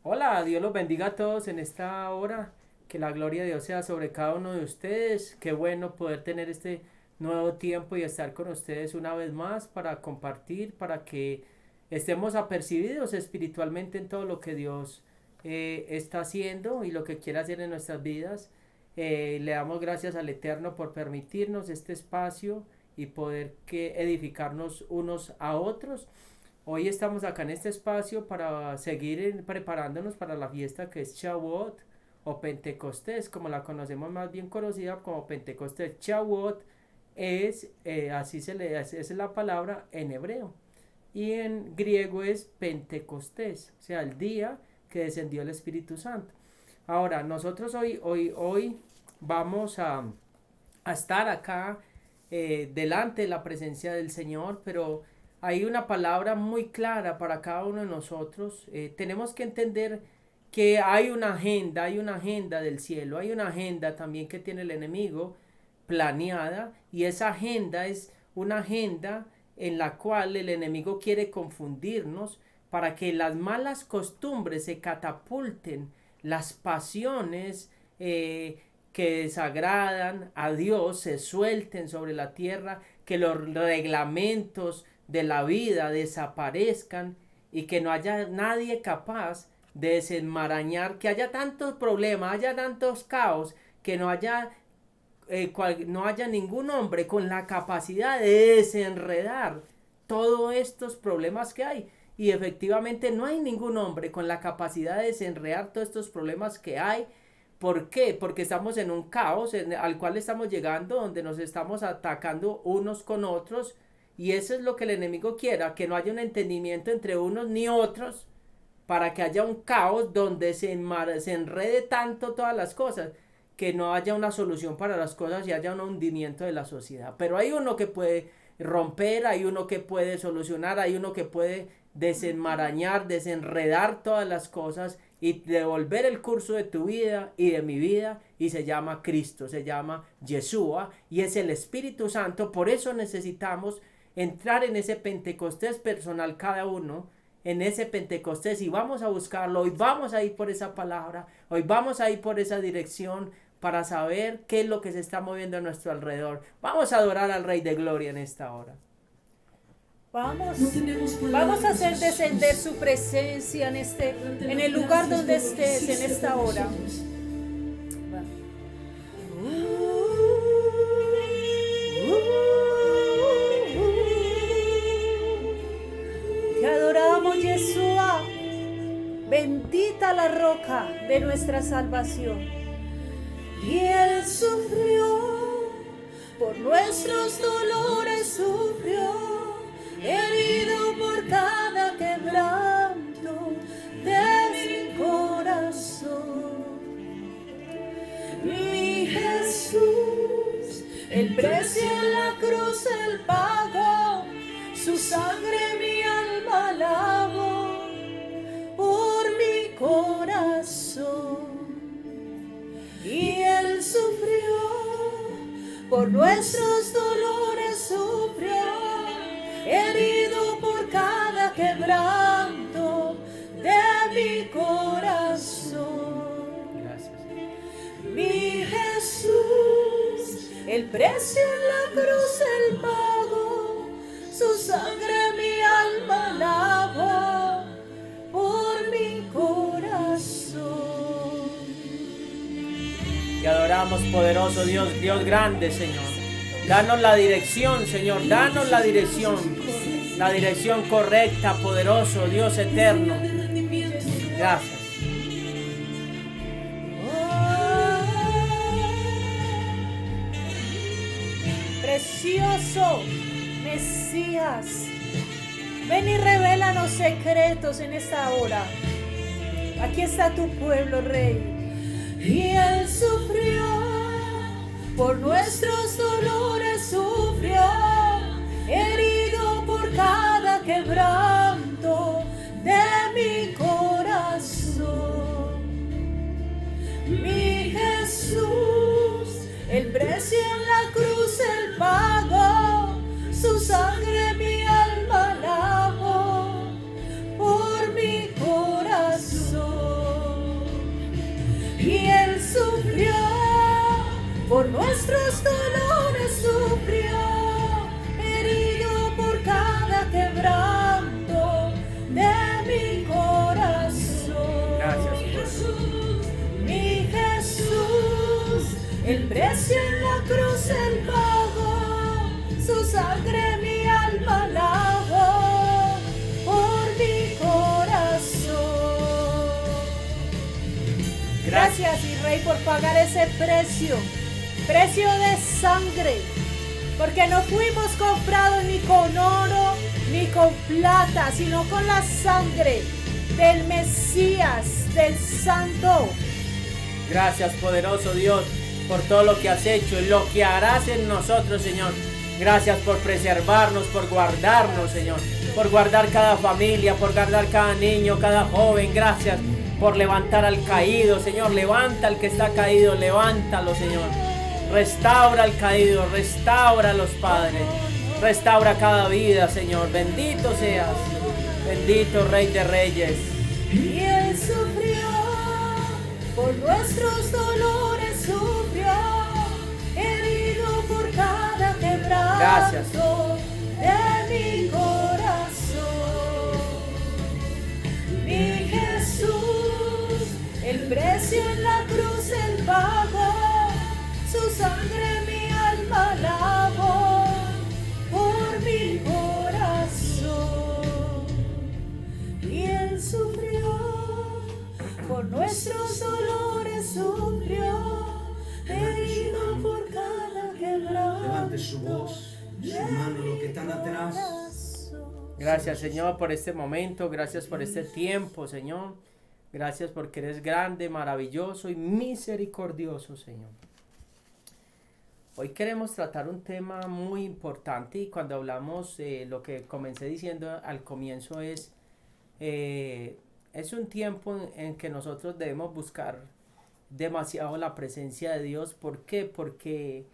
Hola, Dios los bendiga a todos en esta hora. Que la gloria de Dios sea sobre cada uno de ustedes. Qué bueno poder tener este nuevo tiempo y estar con ustedes una vez más para compartir, para que estemos apercibidos espiritualmente en todo lo que Dios está haciendo y lo que quiere hacer en nuestras vidas. Le damos gracias al Eterno por permitirnos este espacio y poder edificarnos unos a otros. Hoy estamos acá en este espacio para seguir preparándonos para la fiesta que es Shavuot o Pentecostés, como la conocemos más bien conocida como Pentecostés. Shavuot es, así se le esa es la palabra en hebreo. Y en griego es Pentecostés, o sea, el día que descendió el Espíritu Santo. Ahora, nosotros hoy vamos a estar acá delante de la presencia del Señor, pero hay una palabra muy clara para cada uno de nosotros. Tenemos que entender que hay una agenda del cielo, hay una agenda también que tiene el enemigo planeada, y esa agenda es una agenda en la cual el enemigo quiere confundirnos para que las malas costumbres se catapulten, las pasiones que desagradan a Dios se suelten sobre la tierra, que los reglamentos de la vida desaparezcan y que no haya nadie capaz de desenmarañar, que haya tantos problemas, haya tantos caos, que no haya ningún hombre con la capacidad de desenredar todos estos problemas que hay. Y efectivamente no hay ningún hombre con la capacidad de desenredar todos estos problemas que hay. ¿Por qué? Porque estamos en un caos al cual estamos llegando, donde nos estamos atacando unos con otros, y eso es lo que el enemigo quiera, que no haya un entendimiento entre unos ni otros, para que haya un caos donde se enrede tanto todas las cosas, que no haya una solución para las cosas y haya un hundimiento de la sociedad. Pero hay uno que puede romper, hay uno que puede solucionar, hay uno que puede desenmarañar, desenredar todas las cosas y devolver el curso de tu vida y de mi vida, y se llama Cristo, se llama Yeshua, y es el Espíritu Santo. Por eso necesitamos entrar en ese Pentecostés personal cada uno, en ese Pentecostés, y vamos a buscarlo. Hoy vamos a ir por esa palabra, hoy vamos a ir por esa dirección para saber qué es lo que se está moviendo a nuestro alrededor. Vamos a adorar al Rey de Gloria en esta hora. Vamos a hacer descender su presencia en el lugar donde estés en esta hora. Te adoramos, Yeshua. Bendita la roca de nuestra salvación. Y Él sufrió, por nuestros dolores sufrió, herido por cada quebranto de mi corazón. Mi Jesús, el precio en la cruz Él pagó, su sangre mi alma lavó por mi corazón. Y Él sufrió, por nuestros dolores sufrió, herido por cada quebranto de mi corazón. Gracias. Mi Jesús, el precio en la cruz Él pagó, su sangre mi alma lavó por mi corazón. Te adoramos, poderoso Dios, Dios grande, Señor. Danos la dirección, Señor, danos la dirección correcta, poderoso Dios eterno. Gracias. Precioso Mesías, ven y revélanos secretos en esta hora. Aquí está tu pueblo, Rey. Y Él sufrió, por nuestros dolores sufrió, herido por cada quebranto de mi corazón. Mi Jesús, el precio en la cruz Él pagó, su sangre mi alma lavó por mi corazón. nuestros dolores sufrió, herido por cada quebranto de mi corazón. Gracias, Jesús, mi Jesús, el precio en la cruz Él pagó, su sangre mi alma lavó por mi corazón. Gracias, mi Rey, por pagar ese precio de sangre, porque no fuimos comprados ni con oro ni con plata, sino con la sangre del Mesías, del Santo. Gracias, poderoso Dios, por todo lo que has hecho y lo que harás en nosotros, Señor. Gracias por preservarnos, por guardarnos, Señor, por guardar cada familia, por guardar cada niño, cada joven. Gracias por levantar al caído, Señor. Levanta al que está caído, levántalo, Señor. Restaura al caído, restaura a los padres, restaura cada vida, Señor. Bendito seas, bendito Rey de Reyes. Y Él sufrió, por nuestros dolores sufrió, herido por cada quebranto. Gracias. De mi corazón. Mi Jesús, el precio en la cruz Él pagó, su sangre mi alma lavó por mi corazón. Y Él sufrió, por nuestros dolores sufrió, herido por cada quebranto. Levante su voz, su mano, lo que están atrás. Gracias, Señor, por este momento. Gracias por este tiempo, Señor. Gracias porque eres grande, maravilloso y misericordioso, Señor. Hoy queremos tratar un tema muy importante, y cuando hablamos, lo que comencé diciendo al comienzo es un tiempo en que nosotros debemos buscar demasiado la presencia de Dios. ¿Por qué? Porque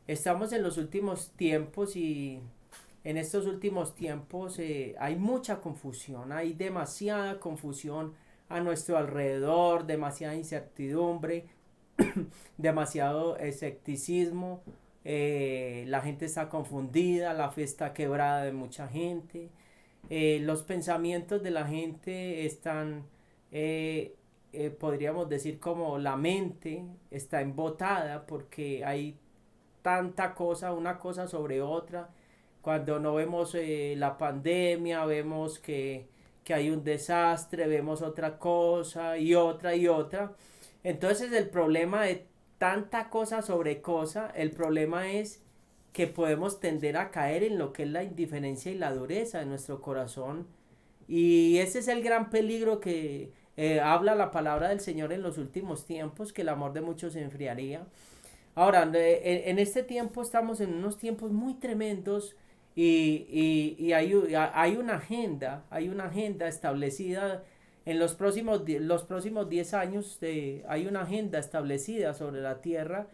estamos en los últimos tiempos, y en estos últimos tiempos hay mucha confusión, hay demasiada confusión a nuestro alrededor, demasiada incertidumbre, demasiado escepticismo. La gente está confundida, la fe está quebrada de mucha gente, los pensamientos de la gente están, podríamos decir, como la mente está embotada, porque hay tanta cosa, una cosa sobre otra. Cuando no vemos la pandemia, vemos que hay un desastre, vemos otra cosa y otra y otra. Entonces el problema de tanta cosa sobre cosa, el problema es que podemos tender a caer en lo que es la indiferencia y la dureza de nuestro corazón. Y ese es el gran peligro que habla la palabra del Señor en los últimos tiempos, que el amor de muchos se enfriaría. Ahora, en este tiempo estamos en unos tiempos muy tremendos, y hay una agenda establecida en los próximos 10 años. Hay una agenda establecida sobre la tierra,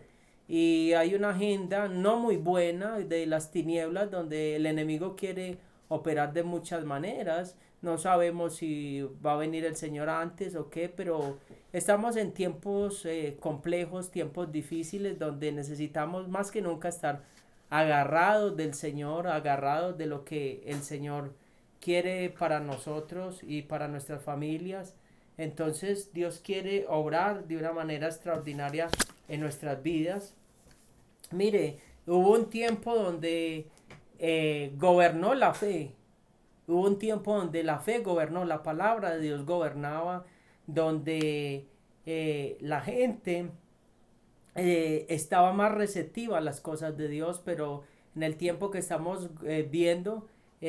y hay una agenda no muy buena de las tinieblas, donde el enemigo quiere operar de muchas maneras. No sabemos si va a venir el Señor antes o qué, pero estamos en tiempos complejos, tiempos difíciles, donde necesitamos más que nunca estar agarrados del Señor, agarrados de lo que el Señor quiere para nosotros y para nuestras familias. Entonces Dios quiere obrar de una manera extraordinaria en nuestras vidas. Mire, hubo un tiempo donde gobernó la fe. Hubo un tiempo donde la fe gobernó, la palabra de Dios gobernaba, donde la gente estaba más receptiva a las cosas de Dios. Pero en el tiempo que estamos viendo,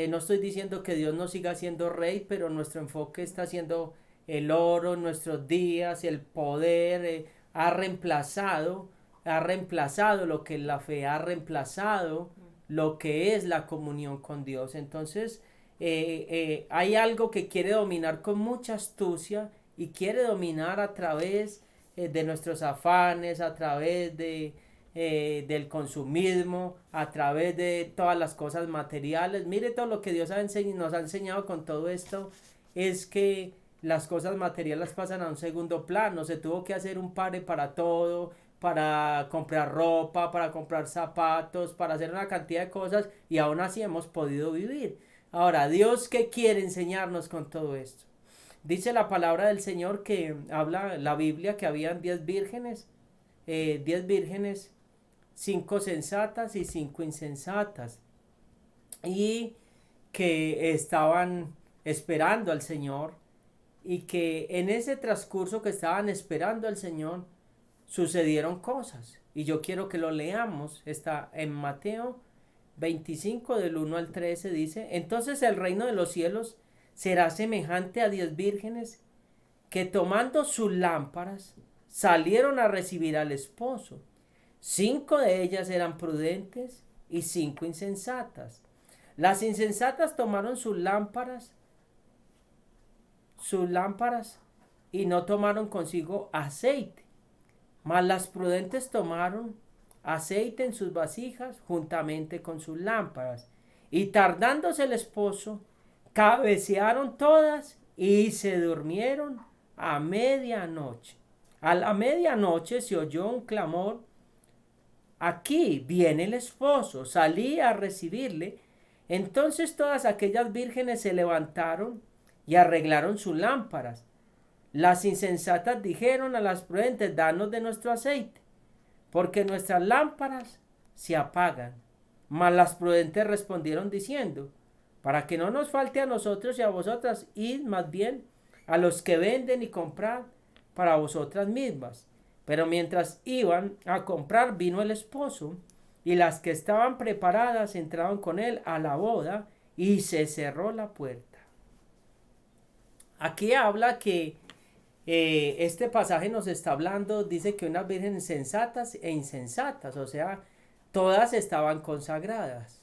no estoy diciendo que Dios no siga siendo rey, pero nuestro enfoque está siendo el oro en nuestros días. El poder ha reemplazado lo que es la fe, ha reemplazado lo que es la comunión con Dios. Entonces hay algo que quiere dominar con mucha astucia, y quiere dominar a través de nuestros afanes, a través del consumismo, a través de todas las cosas materiales. Mire, todo lo que Dios nos ha enseñado con todo esto es que las cosas materiales pasan a un segundo plano. Se tuvo que hacer un pare para todo, para comprar ropa, para comprar zapatos, para hacer una cantidad de cosas y aún así hemos podido vivir. Ahora, Dios, ¿qué quiere enseñarnos con todo esto? Dice la palabra del Señor que habla la Biblia que habían 10 vírgenes, 10 vírgenes, 5 sensatas y 5 insensatas, y que estaban esperando al Señor, y que en ese transcurso que estaban esperando al Señor sucedieron cosas. Y yo quiero que lo leamos. Está en Mateo 25 del 1 al 13, dice: entonces el reino de los cielos será semejante a 10 vírgenes que tomando sus lámparas salieron a recibir al esposo. 5 de ellas eran prudentes y 5 insensatas. Las insensatas tomaron sus lámparas y no tomaron consigo aceite, mas las prudentes tomaron aceite en sus vasijas juntamente con sus lámparas. Y tardándose el esposo, cabecearon todas y se durmieron a medianoche. A la medianoche se oyó un clamor: aquí viene el esposo, salí a recibirle. Entonces todas aquellas vírgenes se levantaron y arreglaron sus lámparas. Las insensatas dijeron a las prudentes: danos de nuestro aceite, porque nuestras lámparas se apagan. Mas las prudentes respondieron diciendo: para que no nos falte a nosotros y a vosotras, id más bien a los que venden y comprad para vosotras mismas. Pero mientras iban a comprar, vino el esposo, y las que estaban preparadas entraron con él a la boda, y se cerró la puerta. Aquí habla que este pasaje nos está hablando, dice que unas vírgenes sensatas e insensatas, o sea, todas estaban consagradas.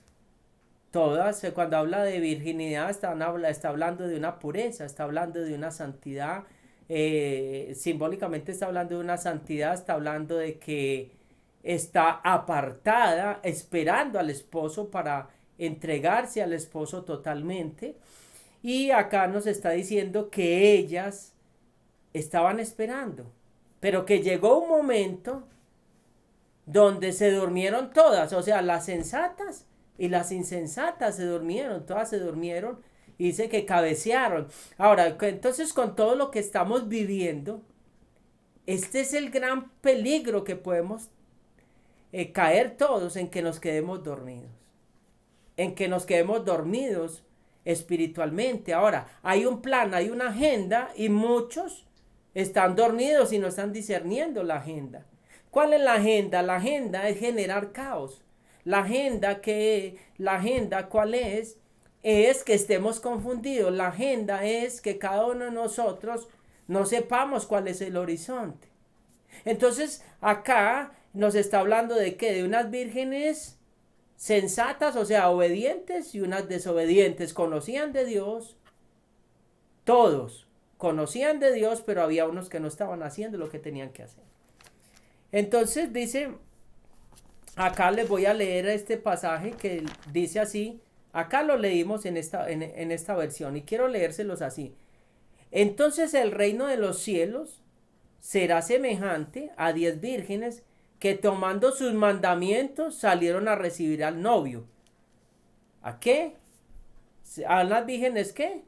Todas, cuando habla de virginidad, está hablando de una pureza, está hablando de una santidad, simbólicamente está hablando de una santidad, está hablando de que está apartada, esperando al esposo para entregarse al esposo totalmente. Y acá nos está diciendo que ellas estaban esperando, pero que llegó un momento donde se durmieron todas, o sea, las sensatas y las insensatas se durmieron, todas se durmieron, y dice que cabecearon. Ahora, entonces, con todo lo que estamos viviendo, este es el gran peligro que podemos caer todos, en que nos quedemos dormidos, en que nos quedemos dormidos espiritualmente. Ahora, hay un plan, hay una agenda, y muchos están dormidos y no están discerniendo la agenda. ¿Cuál es la agenda? La agenda es generar caos. La agenda, ¿cuál es? Es que estemos confundidos. La agenda es que cada uno de nosotros no sepamos cuál es el horizonte. Entonces, acá nos está hablando de ¿qué? De unas vírgenes sensatas, o sea, obedientes, y unas desobedientes. Conocían de Dios, todos conocían de Dios, pero había unos que no estaban haciendo lo que tenían que hacer. Entonces dice, acá les voy a leer este pasaje que dice así. Acá lo leímos en esta versión, y quiero leérselos así. Entonces el reino de los cielos será semejante a 10 vírgenes que tomando sus mandamientos salieron a recibir al novio. ¿A qué? ¿A las vírgenes qué?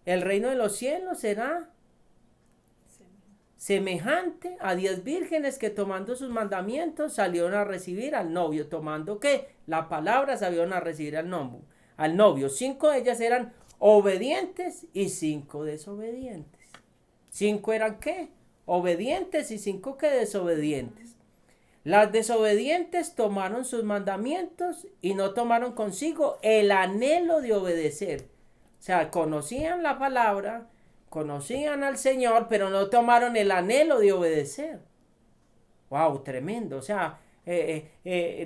El reino de los cielos será semejante a 10 vírgenes que tomando sus mandamientos salieron a recibir al novio. ¿Tomando qué? La palabra, salieron a recibir al novio. 5 de ellas eran obedientes y 5 desobedientes. 5 eran ¿qué? Obedientes, y 5 que desobedientes. Las desobedientes tomaron sus mandamientos y no tomaron consigo el anhelo de obedecer. O sea, conocían la palabra, conocían al Señor, pero no tomaron el anhelo de obedecer. ¡Wow! Tremendo. O sea,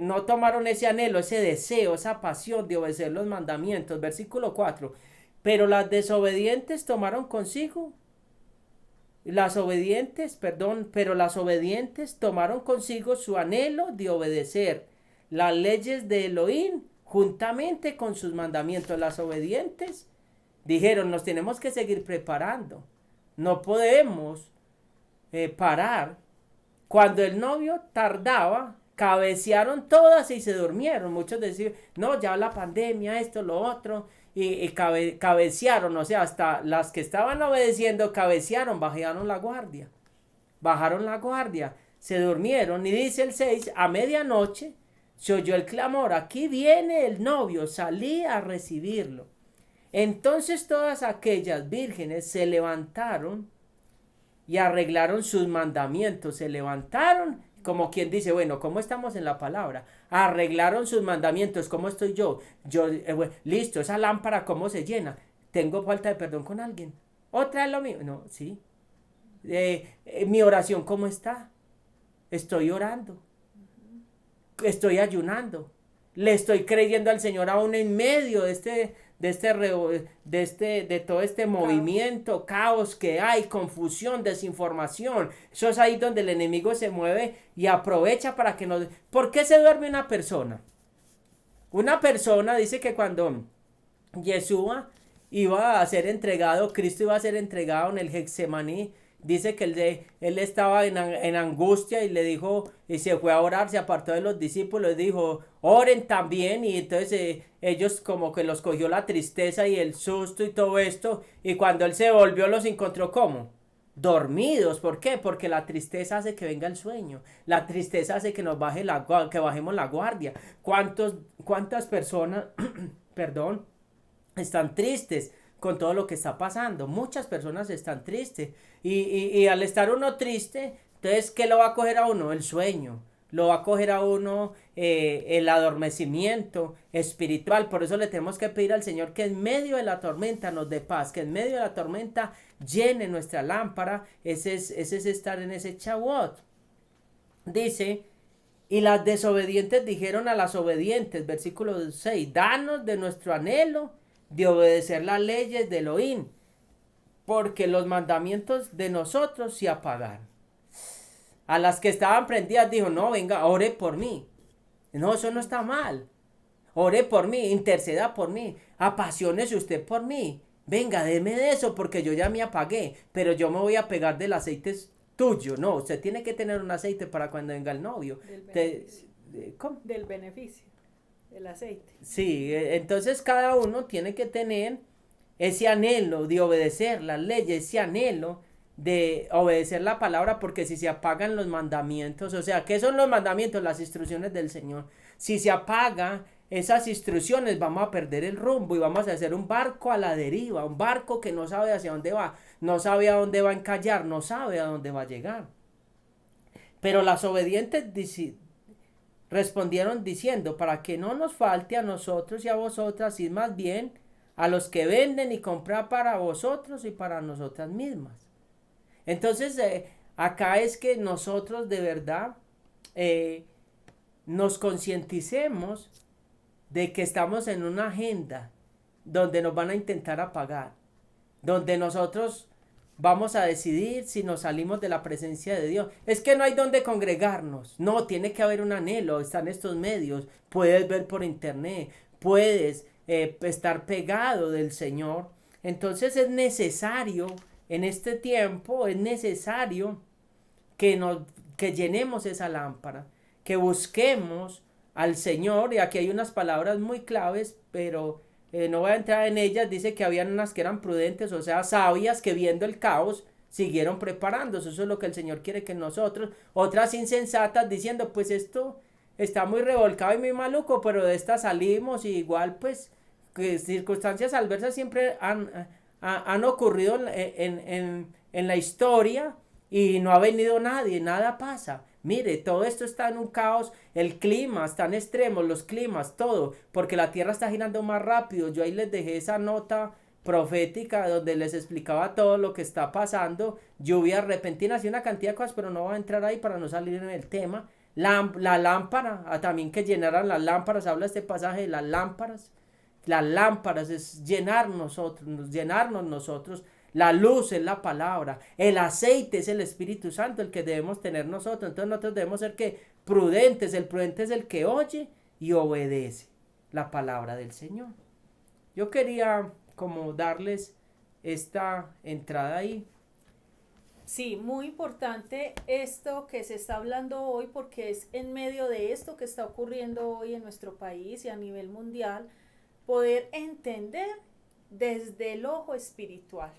no tomaron ese anhelo, ese deseo, esa pasión de obedecer los mandamientos. Versículo 4. Pero las desobedientes tomaron consigo. Pero las obedientes tomaron consigo su anhelo de obedecer las leyes de Elohim juntamente con sus mandamientos. Las obedientes dijeron, nos tenemos que seguir preparando. No podemos parar Cuando el novio tardaba, cabecearon todas y se durmieron. Muchos decían, no, ya la pandemia, esto, lo otro, y cabecearon, o sea, hasta las que estaban obedeciendo cabecearon, bajaron la guardia, se durmieron. Y dice el 6, a medianoche se oyó el clamor, aquí viene el novio, salí a recibirlo. Entonces todas aquellas vírgenes se levantaron y arreglaron sus mandamientos, se levantaron, como quien dice, bueno, ¿cómo estamos en la palabra? Arreglaron sus mandamientos, ¿cómo estoy yo? Listo, esa lámpara, ¿cómo se llena? ¿Tengo falta de perdón con alguien? ¿Otra es lo mío? No, sí. Mi oración, ¿cómo está? Estoy orando, estoy ayunando, le estoy creyendo al Señor aún en medio de todo este movimiento, caos que hay, confusión, desinformación. Eso es ahí donde el enemigo se mueve y aprovecha para que nos... ¿Por qué se duerme una persona? Una persona dice que cuando Yeshua iba a ser entregado, Cristo iba a ser entregado en el Getsemaní, dice que él estaba en angustia y le dijo, y se fue a orar, se apartó de los discípulos y dijo, oren también. Y entonces ellos como que los cogió la tristeza y el susto y todo esto, y cuando él se volvió los encontró como dormidos. ¿Por qué? Porque la tristeza hace que venga el sueño, la tristeza hace que que bajemos la guardia. ¿Cuántas personas, perdón, están tristes con todo lo que está pasando? Muchas personas están tristes y al estar uno triste, entonces ¿qué lo va a coger a uno? El sueño, lo va a coger a uno el adormecimiento espiritual. Por eso le tenemos que pedir al Señor que en medio de la tormenta nos dé paz, que en medio de la tormenta llene nuestra lámpara. Ese es estar en ese Shavuot. Dice, y las desobedientes dijeron a las obedientes, versículo 6, danos de nuestro anhelo de obedecer las leyes de Elohim, porque los mandamientos de nosotros se apagaron. A las que estaban prendidas dijo, no, venga, ore por mí. No, eso no está mal. Ore por mí, interceda por mí, apasionese usted por mí. Venga, deme de eso porque yo ya me apagué, pero yo me voy a pegar del aceite tuyo. No, usted tiene que tener un aceite para cuando venga el novio. ¿Cómo? Del beneficio, el aceite. Sí, entonces cada uno tiene que tener ese anhelo de obedecer las leyes, ese anhelo de obedecer la palabra, porque si se apagan los mandamientos, o sea, ¿qué son los mandamientos? Las instrucciones del Señor. Si se apagan esas instrucciones, vamos a perder el rumbo y vamos a hacer un barco a la deriva, un barco que no sabe hacia dónde va, no sabe a dónde va a encallar, no sabe a dónde va a llegar. Pero las obedientes respondieron diciendo, para que no nos falte a nosotros y a vosotras, y más bien a los que venden y compran para vosotros y para nosotras mismas. Entonces, acá es que nosotros de verdad nos concienticemos de que estamos en una agenda donde nos van a intentar apagar, donde nosotros vamos a decidir si nos salimos de la presencia de Dios. Es que no hay donde congregarnos. No, tiene que haber un anhelo. Están estos medios. Puedes ver por internet. Puedes estar pegado del Señor. Entonces es necesario, en este tiempo, es necesario que llenemos esa lámpara, que busquemos al Señor. Y aquí hay unas palabras muy claves, pero no voy a entrar en ellas. Dice que habían unas que eran prudentes, o sea, sabias, que viendo el caos siguieron preparándose. Eso es lo que el Señor quiere que nosotros. Otras insensatas diciendo, pues esto está muy revolcado y muy maluco, pero de esta salimos. Y igual pues que circunstancias adversas siempre han ocurrido en la historia y no ha venido nadie, nada pasa. Mire, todo esto está en un caos, el clima está en extremos, los climas, todo, porque la tierra está girando más rápido. Yo ahí les dejé esa nota profética donde les explicaba todo lo que está pasando, lluvias repentinas y una cantidad de cosas, pero no voy a entrar ahí para no salir en el tema. La lámpara, también que llenaran las lámparas, habla este pasaje de las lámparas es llenarnos nosotros. La luz es la palabra, el aceite es el Espíritu Santo, el que debemos tener nosotros. Entonces nosotros debemos ser prudentes. El prudente es el que oye y obedece la palabra del Señor. Yo quería como darles esta entrada ahí Sí, muy importante esto que se está hablando hoy porque es en medio de esto que está ocurriendo hoy en nuestro país y a nivel mundial, poder entender desde el ojo espiritual.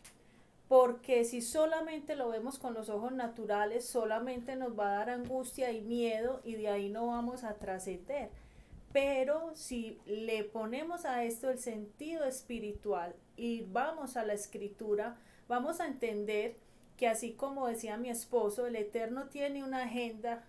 Porque si solamente lo vemos con los ojos naturales, solamente nos va a dar angustia y miedo y de ahí no vamos a trascender. Pero si le ponemos a esto el sentido espiritual y vamos a la escritura, vamos a entender que así como decía mi esposo, el Eterno tiene una agenda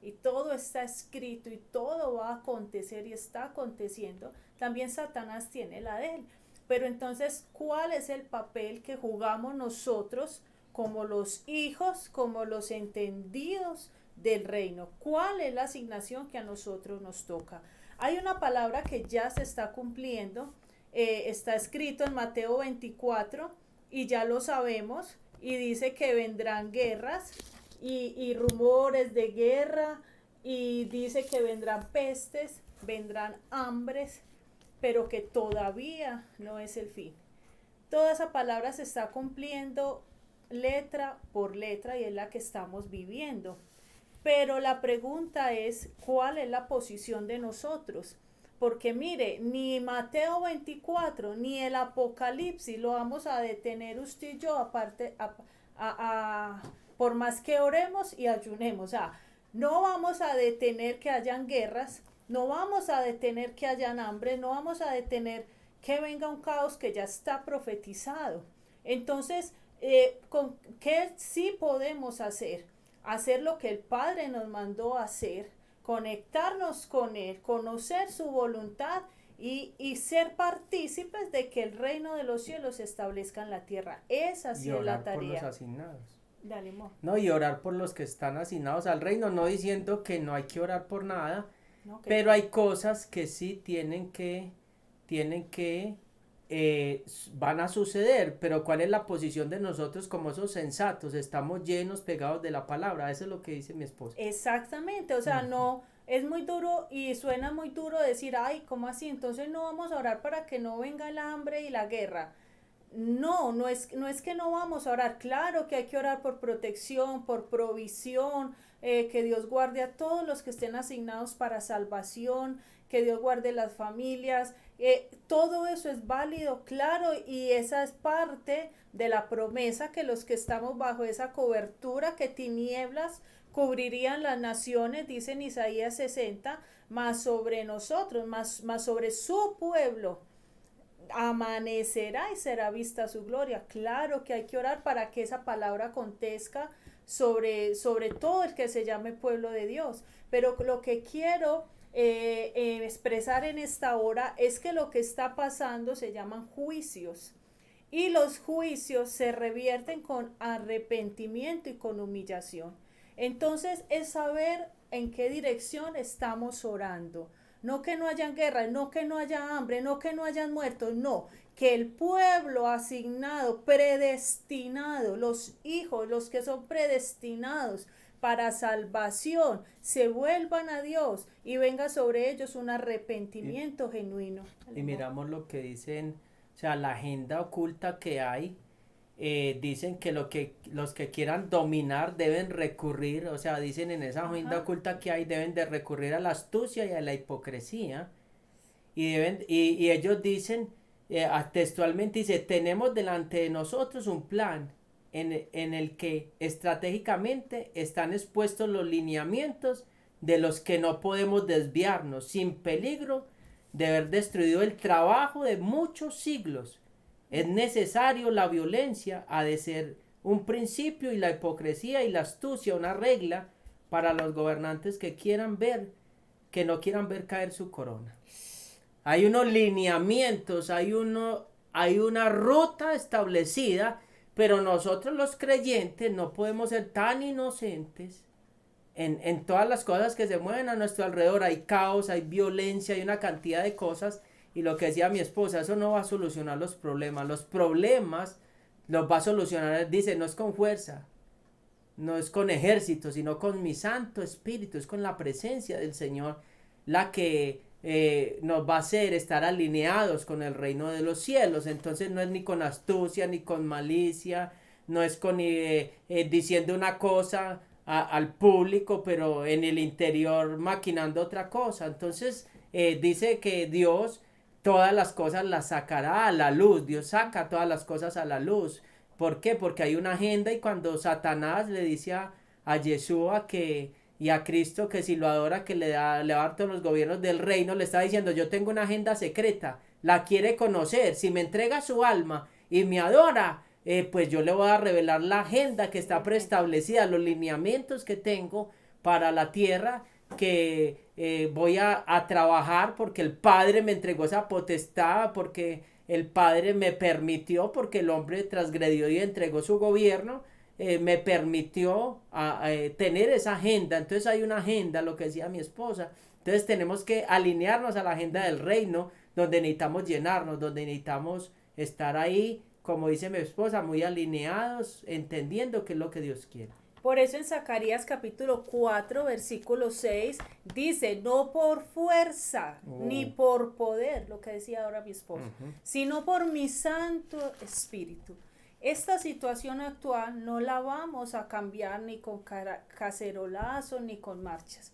y todo está escrito y todo va a acontecer y está aconteciendo, también Satanás tiene la de él. Pero entonces, ¿cuál es el papel que jugamos nosotros como los hijos, como los entendidos del reino? ¿Cuál es la asignación que a nosotros nos toca? Hay una palabra que ya se está cumpliendo, está escrito en Mateo 24 y ya lo sabemos, y dice que vendrán guerras y rumores de guerra, y dice que vendrán pestes, vendrán hambres, pero que todavía no es el fin. Toda esa palabra se está cumpliendo letra por letra y es la que estamos viviendo. Pero la pregunta es, ¿cuál es la posición de nosotros? Porque mire, ni Mateo 24 ni el Apocalipsis lo vamos a detener usted y yo, aparte, por más que oremos y ayunemos. O sea, no vamos a detener que hayan guerras, no vamos a detener que hayan hambre, no vamos a detener que venga un caos que ya está profetizado. Entonces, ¿qué sí podemos hacer? Hacer lo que el Padre nos mandó a hacer, conectarnos con Él, conocer su voluntad y ser partícipes de que el reino de los cielos se establezca en la tierra. Esa sí es la Por los tarea. asignados. Dale, mo. No, y orar por los que están asignados al reino, no diciendo que no hay que orar por nada, No, pero hay cosas que sí van a suceder, pero ¿cuál es la posición de nosotros como esos sensatos? Estamos llenos, pegados de la palabra, eso es lo que dice mi esposa. Exactamente, o sea, no, es muy duro y suena muy duro decir, ay, ¿cómo así? Entonces no vamos a orar para que no venga el hambre y la guerra. No, no es que no vamos a orar. Claro que hay que orar por protección, por provisión, que Dios guarde a todos los que estén asignados para salvación, que Dios guarde las familias. Todo eso es válido, claro, y esa es parte de la promesa que los que estamos bajo esa cobertura, que tinieblas cubrirían las naciones, dice en Isaías 60, más sobre nosotros, más sobre su pueblo amanecerá y será vista su gloria. Claro que hay que orar para que esa palabra acontezca sobre todo el que se llame pueblo de Dios. Pero lo que quiero expresar en esta hora es que lo que está pasando se llaman juicios. Y los juicios se revierten con arrepentimiento y con humillación. Entonces es saber en qué dirección estamos orando. No que no hayan guerra, no que no haya hambre, no que no hayan muertos, no. Que el pueblo asignado, predestinado, los hijos, los que son predestinados para salvación, se vuelvan a Dios y venga sobre ellos un arrepentimiento genuino. Y miramos lo que dicen, o sea, la agenda oculta que hay. Dicen que los que quieran dominar deben recurrir, o sea, dicen en esa agenda oculta que hay, deben de recurrir a la astucia y a la hipocresía, y ellos dicen, textualmente dice, tenemos delante de nosotros un plan en el que estratégicamente están expuestos los lineamientos de los que no podemos desviarnos, sin peligro de haber destruido el trabajo de muchos siglos. Es necesario la violencia, ha de ser un principio, y la hipocresía y la astucia una regla para los gobernantes que no quieran ver caer su corona. Hay unos lineamientos, hay una ruta establecida, pero nosotros los creyentes no podemos ser tan inocentes en todas las cosas que se mueven a nuestro alrededor. Hay caos, hay violencia, hay una cantidad de cosas. Y lo que decía mi esposa, eso no va a solucionar los problemas los va a solucionar, dice, no es con fuerza, no es con ejército, sino con mi Santo Espíritu, es con la presencia del Señor, la que nos va a hacer estar alineados con el reino de los cielos. Entonces no es ni con astucia, ni con malicia, no es con diciendo una cosa al público, pero en el interior maquinando otra cosa. Entonces dice que Dios todas las cosas las sacará a la luz, Dios saca todas las cosas a la luz. ¿Por qué? Porque hay una agenda, y cuando Satanás le dice a Yeshua que y a Cristo, que si lo adora, que le va a dar todos los gobiernos del reino, le está diciendo: yo tengo una agenda secreta, la quiere conocer, si me entrega su alma y me adora, pues yo le voy a revelar la agenda que está preestablecida, los lineamientos que tengo para la tierra, que voy a trabajar porque el Padre me entregó esa potestad, porque el Padre me permitió, porque el hombre transgredió y entregó su gobierno, me permitió tener esa agenda. Entonces hay una agenda, lo que decía mi esposa. Entonces tenemos que alinearnos a la agenda del reino, donde necesitamos llenarnos, donde necesitamos estar ahí, como dice mi esposa, muy alineados, entendiendo qué es lo que Dios quiere. Por eso en Zacarías capítulo 4, versículo 6, dice: no por fuerza ni por poder, lo que decía ahora mi esposo, sino por mi Santo Espíritu. Esta situación actual no la vamos a cambiar ni con cacerolazos ni con marchas.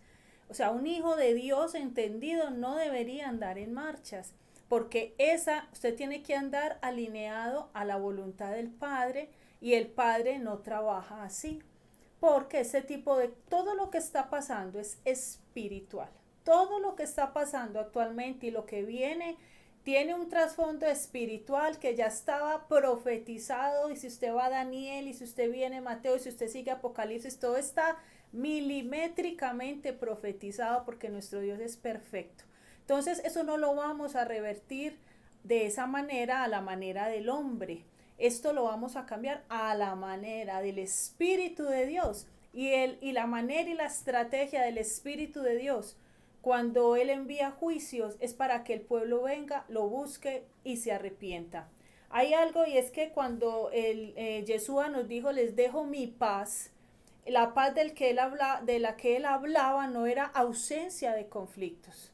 O sea, un hijo de Dios entendido no debería andar en marchas, porque usted tiene que andar alineado a la voluntad del Padre, y el Padre no trabaja así. Porque todo lo que está pasando es espiritual. Todo lo que está pasando actualmente y lo que viene tiene un trasfondo espiritual que ya estaba profetizado. Y si usted va a Daniel, y si usted viene a Mateo, y si usted sigue Apocalipsis, todo está milimétricamente profetizado, porque nuestro Dios es perfecto. Entonces eso no lo vamos a revertir de esa manera, a la manera del hombre. Esto lo vamos a cambiar a la manera del Espíritu de Dios. Y la manera y la estrategia del Espíritu de Dios, cuando Él envía juicios, es para que el pueblo venga, lo busque y se arrepienta. Hay algo, y es que cuando Yeshua nos dijo: les dejo mi paz, la paz de la que Él hablaba no era ausencia de conflictos.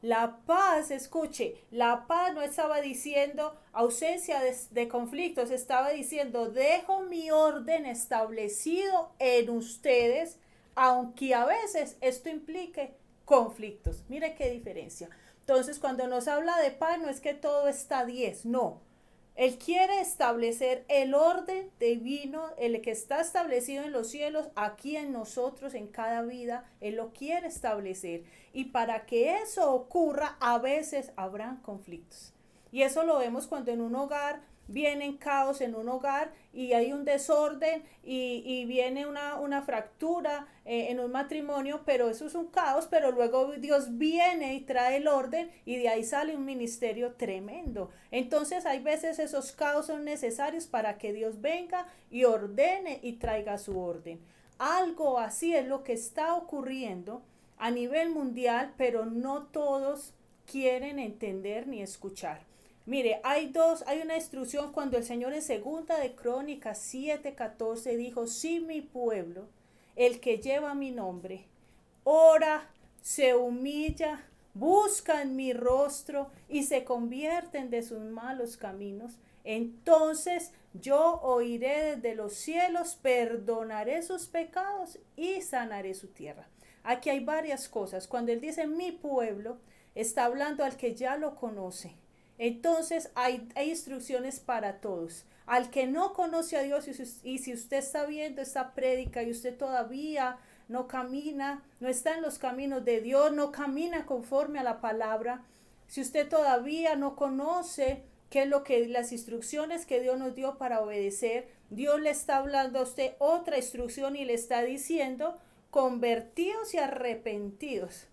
La paz, escuche, la paz no estaba diciendo ausencia de conflictos, estaba diciendo: dejo mi orden establecido en ustedes, aunque a veces esto implique conflictos. Mire qué diferencia. Entonces, cuando nos habla de paz, no es que todo está a 10, no. Él quiere establecer el orden divino, el que está establecido en los cielos, aquí en nosotros, en cada vida. Él lo quiere establecer. Y para que eso ocurra, a veces habrán conflictos. Y eso lo vemos cuando en un hogar viene caos, en un hogar, y hay un desorden, y viene una fractura en un matrimonio, pero eso es un caos. Pero luego Dios viene y trae el orden, y de ahí sale un ministerio tremendo. Entonces hay veces esos caos son necesarios para que Dios venga y ordene y traiga su orden. Algo así es lo que está ocurriendo a nivel mundial, pero no todos quieren entender ni escuchar. Mire, hay una instrucción cuando el Señor en segunda de Crónicas 7:14 dijo: si mi pueblo, el que lleva mi nombre, ora, se humilla, buscan mi rostro y se convierten de sus malos caminos, entonces yo oiré desde los cielos, perdonaré sus pecados y sanaré su tierra. Aquí hay varias cosas. Cuando Él dice mi pueblo, está hablando al que ya lo conoce. Entonces hay instrucciones para todos. Al que no conoce a Dios, y si usted está viendo esta prédica y usted todavía no camina, no está en los caminos de Dios, no camina conforme a la palabra, si usted todavía no conoce qué es las instrucciones que Dios nos dio para obedecer, Dios le está hablando a usted otra instrucción y le está diciendo: convertidos y arrepentidos,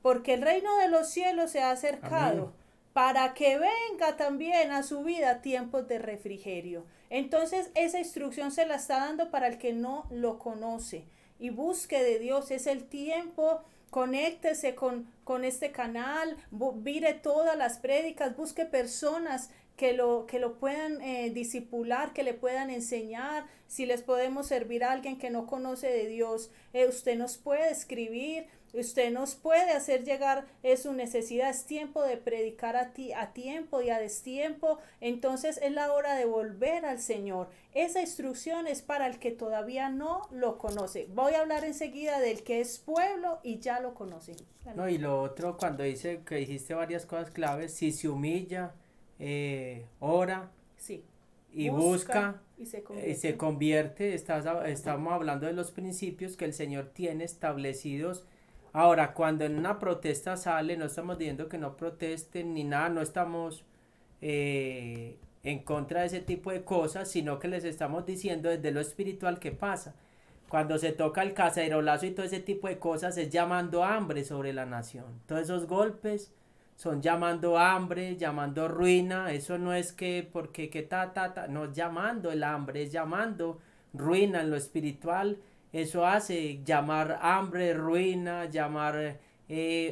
porque el reino de los cielos se ha acercado. Amén. Para que venga también a su vida tiempos de refrigerio. Entonces esa instrucción se la está dando para el que no lo conoce. Y busque de Dios, es el tiempo. Conéctese con este canal, mire todas las prédicas, busque personas que lo puedan discipular, que le puedan enseñar. Si les podemos servir a alguien que no conoce de Dios, usted nos puede escribir. usted nos puede hacer llegar su necesidad. Es tiempo de predicar a tiempo y a destiempo. Entonces es la hora de volver al Señor. Esa instrucción es para el que todavía no lo conoce. Voy a hablar enseguida del que es pueblo y ya lo conocen. No, y lo otro, cuando dice que dijiste varias cosas claves, si se humilla, ora Sí. y busca y se y se convierte, estamos hablando de los principios que el Señor tiene establecidos. Ahora, cuando en una protesta sale, no estamos diciendo que no protesten ni nada, no estamos en contra de ese tipo de cosas, sino que les estamos diciendo desde lo espiritual qué pasa. Cuando se toca el cacerolazo y todo ese tipo de cosas, es llamando hambre sobre la nación. Todos esos golpes son llamando hambre, llamando ruina. Eso no es que porque que no, es llamando el hambre, es llamando ruina en lo espiritual. Eso hace llamar hambre, ruina, llamar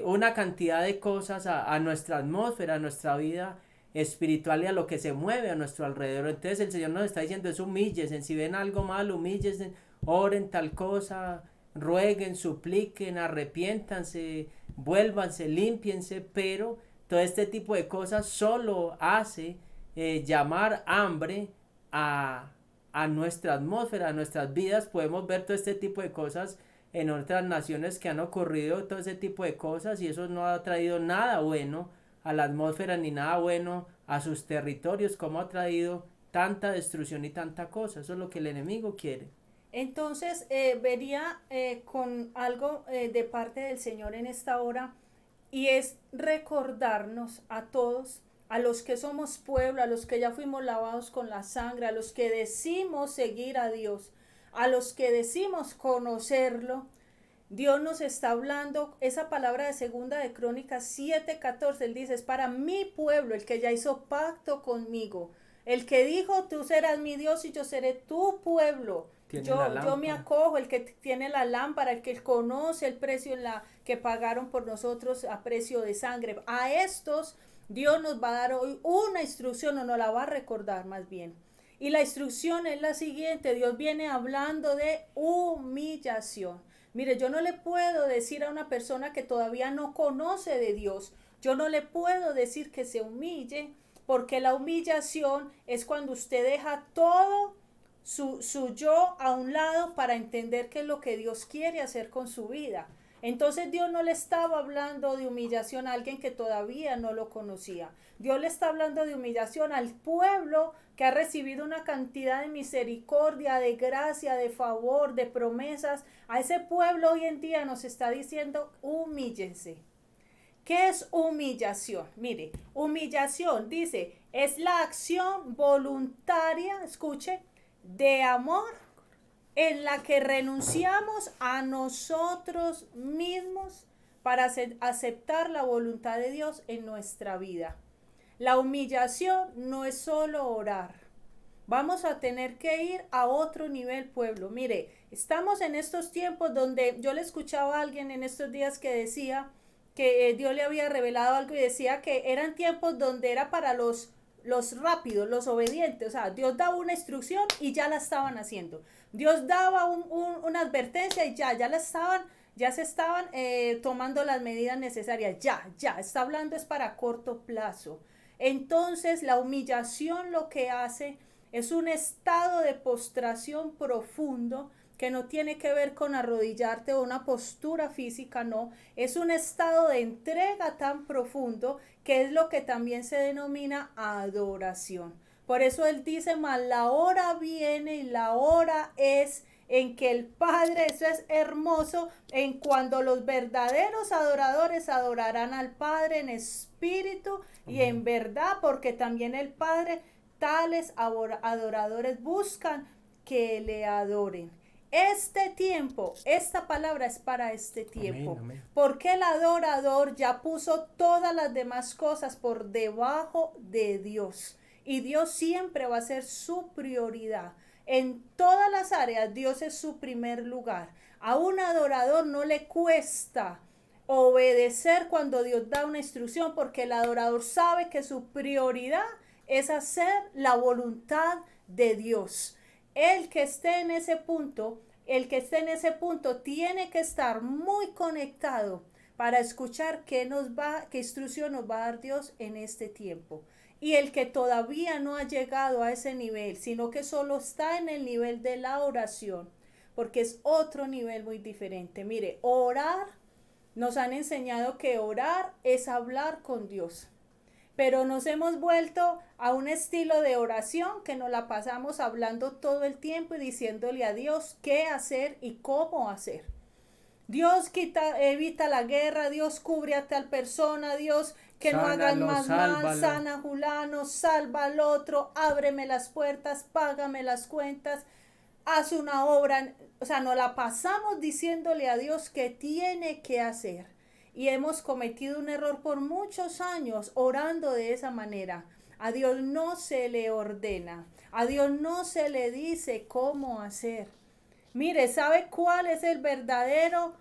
una cantidad de cosas a nuestra atmósfera, a nuestra vida espiritual y a lo que se mueve a nuestro alrededor. Entonces el Señor nos está diciendo es humíllense, si ven algo malo, humíllense, oren tal cosa, rueguen, supliquen, arrepiéntanse, vuélvanse, límpiense, pero todo este tipo de cosas solo hace llamar hambre a nuestra atmósfera, a nuestras vidas. Podemos ver todo este tipo de cosas en otras naciones que han ocurrido, todo ese tipo de cosas, y eso no ha traído nada bueno a la atmósfera ni nada bueno a sus territorios, como ha traído tanta destrucción y tanta cosa. Eso es lo que el enemigo quiere. Entonces venía con algo de parte del Señor en esta hora, y es recordarnos a todos, a los que somos pueblo, a los que ya fuimos lavados con la sangre, a los que decimos seguir a Dios, a los que decimos conocerlo. Dios nos está hablando, esa palabra de segunda de Crónicas 7:14, él dice, es para mi pueblo, el que ya hizo pacto conmigo, el que dijo, tú serás mi Dios y yo seré tu pueblo. Yo me acojo, el que tiene la lámpara, el que conoce el precio que pagaron por nosotros a precio de sangre. A estos Dios nos va a dar hoy una instrucción, o nos la va a recordar más bien. Y la instrucción es la siguiente: Dios viene hablando de humillación. Mire, yo no le puedo decir a una persona que todavía no conoce de Dios, yo no le puedo decir que se humille, porque la humillación es cuando usted deja todo su yo a un lado para entender qué es lo que Dios quiere hacer con su vida. Entonces Dios no le estaba hablando de humillación a alguien que todavía no lo conocía. Dios le está hablando de humillación al pueblo que ha recibido una cantidad de misericordia, de gracia, de favor, de promesas. A ese pueblo hoy en día nos está diciendo, humíllense. ¿Qué es humillación? Mire, humillación, dice, es la acción voluntaria, escuche, de amor en la que renunciamos a nosotros mismos para aceptar la voluntad de Dios en nuestra vida. La humillación no es solo orar. Vamos a tener que ir a otro nivel, pueblo. Mire, estamos en estos tiempos donde yo le escuchaba a alguien en estos días que decía que Dios le había revelado algo, y decía que eran tiempos donde era para los rápidos, los obedientes. O sea, Dios daba una instrucción y ya la estaban haciendo. Dios daba una advertencia y ya se estaban tomando las medidas necesarias. Ya, está hablando es para corto plazo. Entonces la humillación lo que hace es un estado de postración profundo, que no tiene que ver con arrodillarte o una postura física, no, es un estado de entrega tan profundo que es lo que también se denomina adoración. Por eso él dice, mas la hora viene y la hora es en que el Padre, eso es hermoso, en cuando los verdaderos adoradores adorarán al Padre en espíritu y en verdad, porque también el Padre, tales adoradores buscan que le adoren. Este tiempo, esta palabra es para este tiempo. Amén, amén. Porque el adorador ya puso todas las demás cosas por debajo de Dios. Y Dios siempre va a ser su prioridad. En todas las áreas, Dios es su primer lugar. A un adorador no le cuesta obedecer cuando Dios da una instrucción, porque el adorador sabe que su prioridad es hacer la voluntad de Dios. El que esté en ese punto el que esté en ese punto tiene que estar muy conectado para escuchar qué instrucción nos va a dar Dios en este tiempo. Y el que todavía no ha llegado a ese nivel, sino que solo está en el nivel de la oración, porque es otro nivel muy diferente. Mire, orar, nos han enseñado que orar es hablar con Dios. Pero nos hemos vuelto a un estilo de oración que nos la pasamos hablando todo el tiempo y diciéndole a Dios qué hacer y cómo hacer. Dios evita la guerra, Dios cubre a tal persona, Dios que no hagan Sánalo, más mal, sálvalo. sana a Julano, salva al otro, ábreme las puertas, págame las cuentas, haz una obra. O sea, nos la pasamos diciéndole a Dios qué tiene que hacer. Y hemos cometido un error por muchos años orando de esa manera. A Dios no se le ordena, a Dios no se le dice cómo hacer. Mire, ¿sabe cuál es el verdadero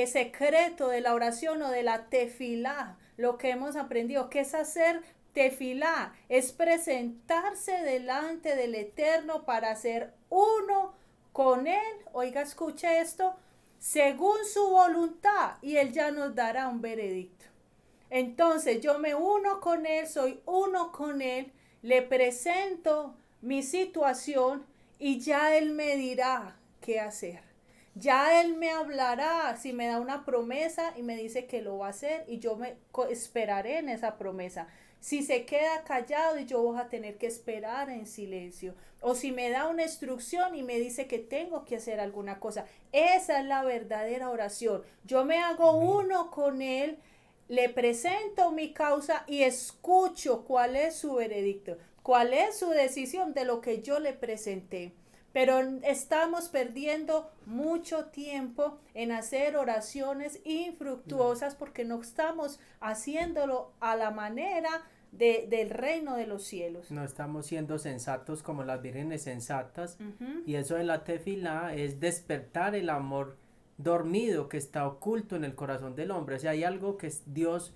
secreto de la oración o de la tefilá? Lo que hemos aprendido, que es hacer tefilá, es presentarse delante del Eterno para ser uno con Él. Oiga, escuche esto, según su voluntad, y Él ya nos dará un veredicto. Entonces yo me uno con Él, soy uno con Él, le presento mi situación y ya Él me dirá qué hacer. Ya Él me hablará si me da una promesa y me dice que lo va a hacer y yo me esperaré en esa promesa. Si se queda callado y yo voy a tener que esperar en silencio. O si me da una instrucción y me dice que tengo que hacer alguna cosa. Esa es la verdadera oración. Yo me hago uno con Él, le presento mi causa y escucho cuál es su veredicto, cuál es su decisión de lo que yo le presenté. Pero estamos perdiendo mucho tiempo en hacer oraciones infructuosas porque no estamos haciéndolo a la manera del reino de los cielos. No estamos siendo sensatos como las vírgenes sensatas. Ujú. Y eso de la tefilá es despertar el amor dormido que está oculto en el corazón del hombre. O sea, hay algo que Dios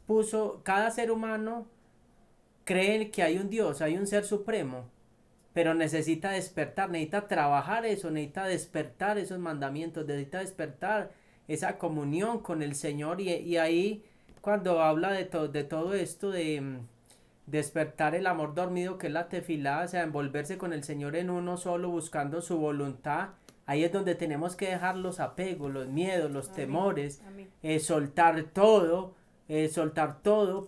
puso, cada ser humano cree que hay un Dios, hay un ser supremo, pero necesita despertar, necesita trabajar eso, necesita despertar esos mandamientos, necesita despertar esa comunión con el Señor. Y ahí cuando habla de todo esto de despertar el amor dormido que es la tefilá, o sea, envolverse con el Señor en uno solo, buscando su voluntad, ahí es donde tenemos que dejar los apegos, los miedos, los Amén. temores, Amén. soltar todo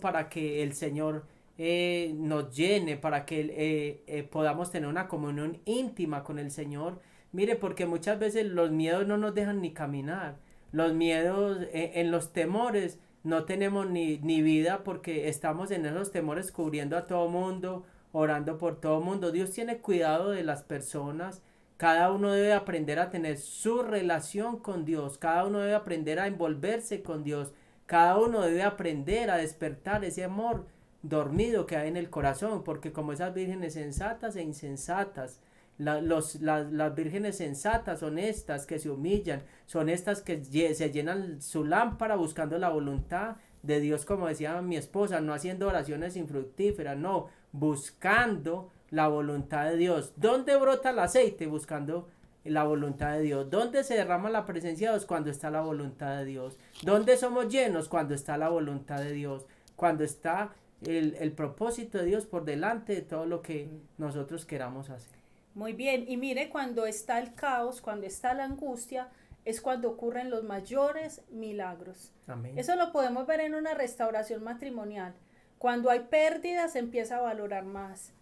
para que el Señor nos llene, para que podamos tener una comunión íntima con el Señor. Mire, porque muchas veces los miedos no nos dejan ni caminar, los miedos, en los temores no tenemos ni vida porque estamos en esos temores cubriendo a todo mundo, orando por todo mundo. Dios tiene cuidado de las personas. Cada uno debe aprender a tener su relación con Dios. Cada uno debe aprender a envolverse con Dios. Cada uno debe aprender a despertar ese amor dormido que hay en el corazón. Porque como esas vírgenes sensatas e insensatas, las vírgenes sensatas son estas que se humillan, son estas que se llenan su lámpara buscando la voluntad de Dios, como decía mi esposa, no haciendo oraciones infructíferas, no, buscando la voluntad de Dios. ¿Dónde brota el aceite? Buscando la voluntad de Dios. ¿Dónde se derrama la presencia de Dios? Cuando está la voluntad de Dios. ¿Dónde somos llenos? Cuando está la voluntad de Dios, cuando está el propósito de Dios por delante de todo lo que nosotros queramos hacer. Muy bien, y mire, cuando está el caos, cuando está la angustia, es cuando ocurren los mayores milagros. Amén. Eso lo podemos ver en una restauración matrimonial. Cuando hay pérdidas, empieza a valorar más.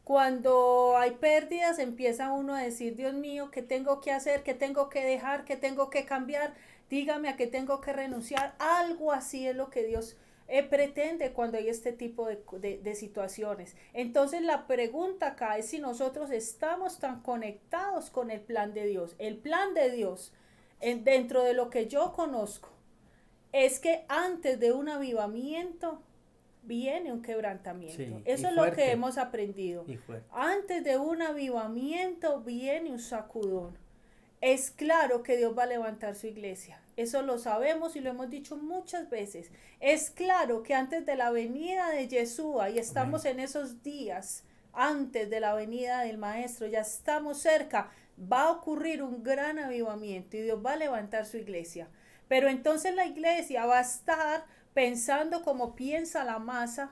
Cuando hay pérdidas, empieza uno a decir, Dios mío, ¿qué tengo que hacer? ¿Qué tengo que dejar? ¿Qué tengo que cambiar? Dígame a qué tengo que renunciar. Algo así es lo que Dios pretende cuando hay este tipo de situaciones. Entonces la pregunta acá es si nosotros estamos tan conectados con el plan de Dios. El plan de Dios, dentro de lo que yo conozco, es que antes de un avivamiento viene un quebrantamiento. Sí, eso es fuerte. Lo que hemos aprendido. Y fuerte. Antes de un avivamiento viene un sacudón. Es claro que Dios va a levantar su iglesia. Eso lo sabemos y lo hemos dicho muchas veces. Es claro que antes de la venida de Yeshua, y estamos en esos días, antes de la venida del Maestro, ya estamos cerca, va a ocurrir un gran avivamiento y Dios va a levantar su iglesia. Pero entonces la iglesia va a estar pensando como piensa la masa,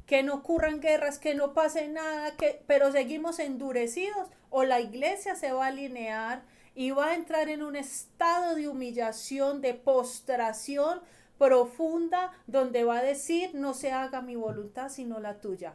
que no ocurran guerras, que no pase nada, pero seguimos endurecidos, o la iglesia se va a alinear y va a entrar en un estado de humillación, de postración profunda, donde va a decir, no se haga mi voluntad sino la tuya.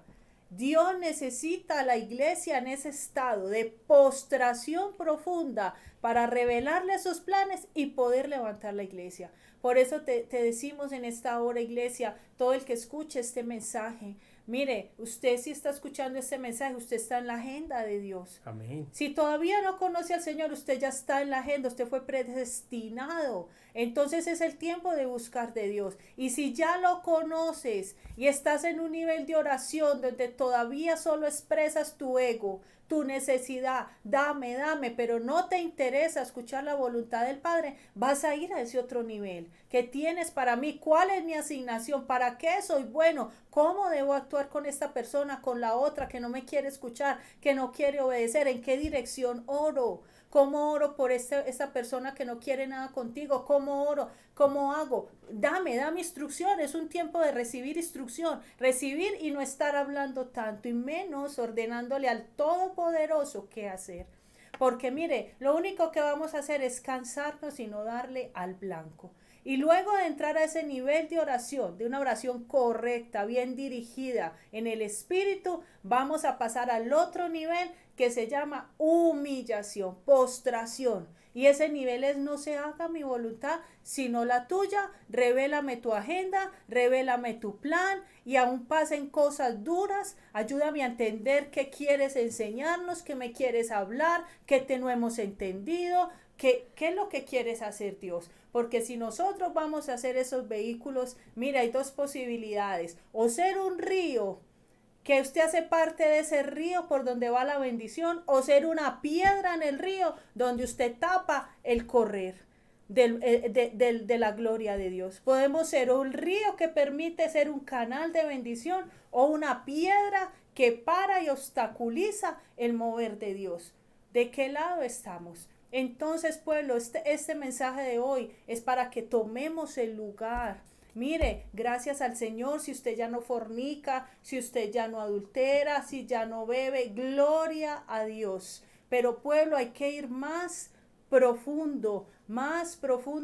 Dios necesita a la iglesia en ese estado de postración profunda para revelarle sus planes y poder levantar la iglesia. Por eso te decimos en esta hora, iglesia, todo el que escuche este mensaje, mire, usted si está escuchando este mensaje, usted está en la agenda de Dios. Amén. Si todavía no conoce al Señor, usted ya está en la agenda, usted fue predestinado. Entonces es el tiempo de buscar de Dios. Y si ya lo conoces y estás en un nivel de oración donde todavía solo expresas tu ego, tu necesidad, dame, dame, pero no te interesa escuchar la voluntad del Padre, vas a ir a ese otro nivel. ¿Qué tienes para mí? ¿Cuál es mi asignación? ¿Para qué soy bueno? ¿Cómo debo actuar con esta persona, con la otra que no me quiere escuchar, que no quiere obedecer? ¿En qué dirección oro? ¿Cómo oro por esta persona que no quiere nada contigo? ¿Cómo oro? ¿Cómo hago? Dame instrucción. Es un tiempo de recibir instrucción. Recibir y no estar hablando tanto y menos ordenándole al Todopoderoso qué hacer. Porque mire, lo único que vamos a hacer es cansarnos y no darle al blanco. Y luego de entrar a ese nivel de oración, de una oración correcta, bien dirigida en el espíritu, vamos a pasar al otro nivel que se llama humillación, postración. Y ese nivel es no se haga mi voluntad, sino la tuya. Revélame tu agenda, revélame tu plan y aún pasen cosas duras. Ayúdame a entender qué quieres enseñarnos, qué me quieres hablar, qué te no hemos entendido. ¿Qué es lo que quieres hacer, Dios? Porque si nosotros vamos a hacer esos vehículos, mira, hay dos posibilidades. O ser un río, que usted hace parte de ese río por donde va la bendición, o ser una piedra en el río donde usted tapa el correr de la gloria de Dios. Podemos ser un río que permite ser un canal de bendición o una piedra que para y obstaculiza el mover de Dios. ¿De qué lado estamos? Entonces, pueblo, este mensaje de hoy es para que tomemos el lugar. Mire, gracias al Señor, si usted ya no fornica, si usted ya no adultera, si ya no bebe, gloria a Dios. Pero pueblo, hay que ir más profundo,